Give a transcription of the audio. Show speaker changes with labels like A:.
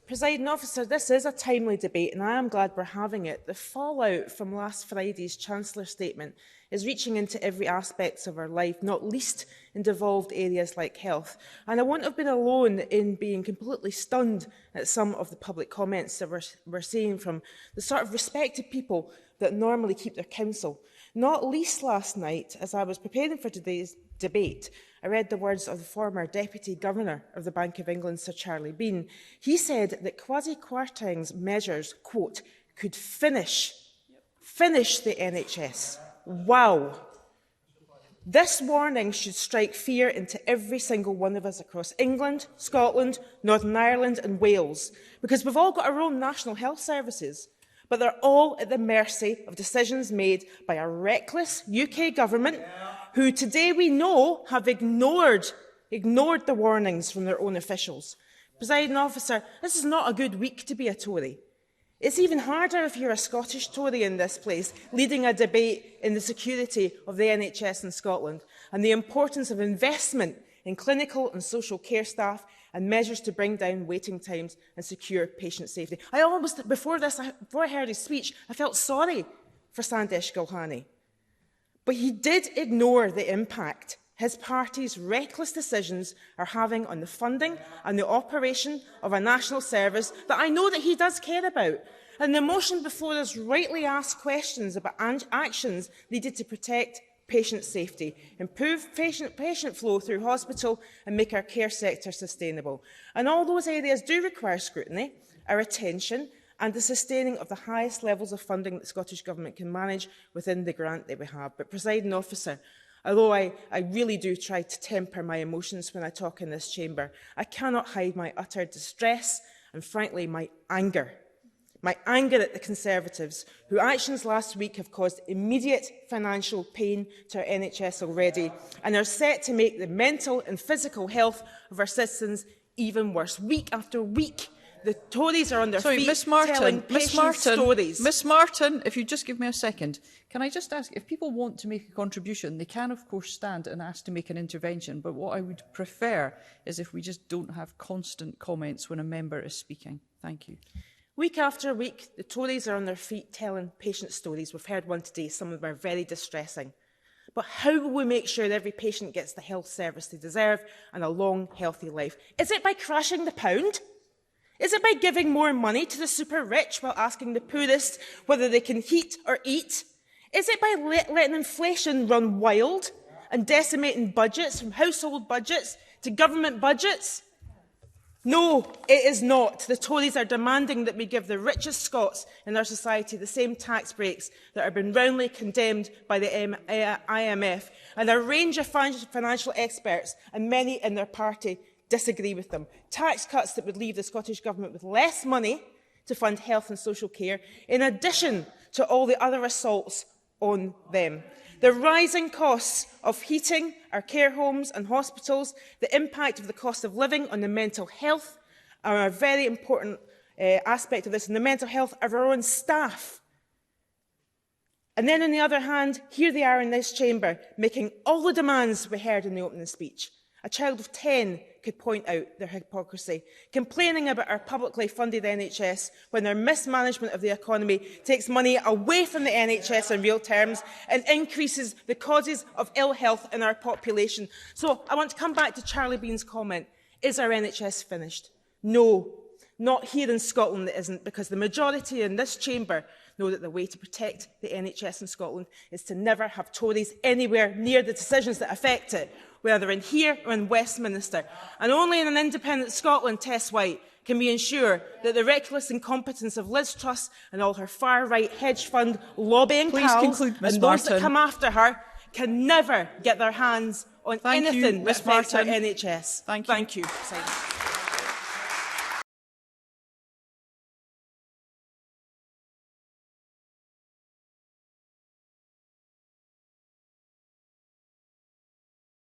A: Presiding Officer, this is a timely debate and I am glad we're having it. The fallout from last Friday's Chancellor's statement is reaching into every aspect of our life, not least in devolved areas like health. And I won't have been alone in being completely stunned at some of the public comments that we're seeing from the sort of respected people that normally keep their counsel. Not least last night, as I was preparing for today's debate, I read the words of the former Deputy Governor of the Bank of England, Sir Charlie Bean. He said that Kwasi measures, quote, could finish the NHS. Wow. This warning should strike fear into every single one of us across England, Scotland, Northern Ireland and Wales, because we've all got our own national health services, but they're all at the mercy of decisions made by a reckless UK government who today we know have ignored the warnings from their own officials. Presiding Officer, this is not a good week to be a Tory. It's even harder if you're a Scottish Tory in this place, leading a debate in the security of the NHS in Scotland and the importance of investment in clinical and social care staff and measures to bring down waiting times and secure patient safety. Before I heard his speech, I felt sorry for Sandesh Gulhane. But he did ignore the impact his party's reckless decisions are having on the funding and the operation of a national service that I know that he does care about. And the motion before us rightly asks questions about actions needed to protect patient safety, improve patient flow through hospital and make our care sector sustainable. And all those areas do require scrutiny, our attention and the sustaining of the highest levels of funding that the Scottish Government can manage within the grant that we have. But, Presiding Officer, although I really do try to temper my emotions when I talk in this chamber, I cannot hide my utter distress and, frankly, my anger. My anger at the Conservatives, whose actions last week have caused immediate financial pain to our NHS already and are set to make the mental and physical health of our citizens even worse. Week after week, the Tories are on their feet telling patient stories.
B: Miss Martin, if you just give me a second, can I just ask, if people want to make a contribution, they can of course stand and ask to make an intervention, but what I would prefer is if we just don't have constant comments when a member is speaking. Thank you.
A: Week after week, the Tories are on their feet telling patient stories. We've heard one today, some of them are very distressing. But how will we make sure that every patient gets the health service they deserve and a long, healthy life? Is it by crashing the pound? Is it by giving more money to the super rich while asking the poorest whether they can heat or eat? Is it by letting inflation run wild and decimating budgets, from household budgets to government budgets? No, it is not. The Tories are demanding that we give the richest Scots in our society the same tax breaks that have been roundly condemned by the IMF, and a range of financial experts and many in their party disagree with them. Tax cuts that would leave the Scottish Government with less money to fund health and social care, in addition to all the other assaults on them. The rising costs of heating our care homes and hospitals, the impact of the cost of living on the mental health are a very important aspect of this, and the mental health of our own staff. And then, on the other hand, here they are in this chamber, making all the demands we heard in the opening speech. A child of 10 could point out their hypocrisy, complaining about our publicly funded NHS when their mismanagement of the economy takes money away from the NHS in real terms and increases the causes of ill health in our population. So I want to come back to Charlie Bean's comment. Is our NHS finished? No, not here in Scotland it isn't, because the majority in this chamber know that the way to protect the NHS in Scotland is to never have Tories anywhere near the decisions that affect it, whether in here or in Westminster. And only in an independent Scotland, Tess White, can we ensure that the reckless incompetence of Liz Truss and all her far-right hedge fund lobbying pals and those that come after her can never get their hands on anything that affects our NHS.
B: Thank you.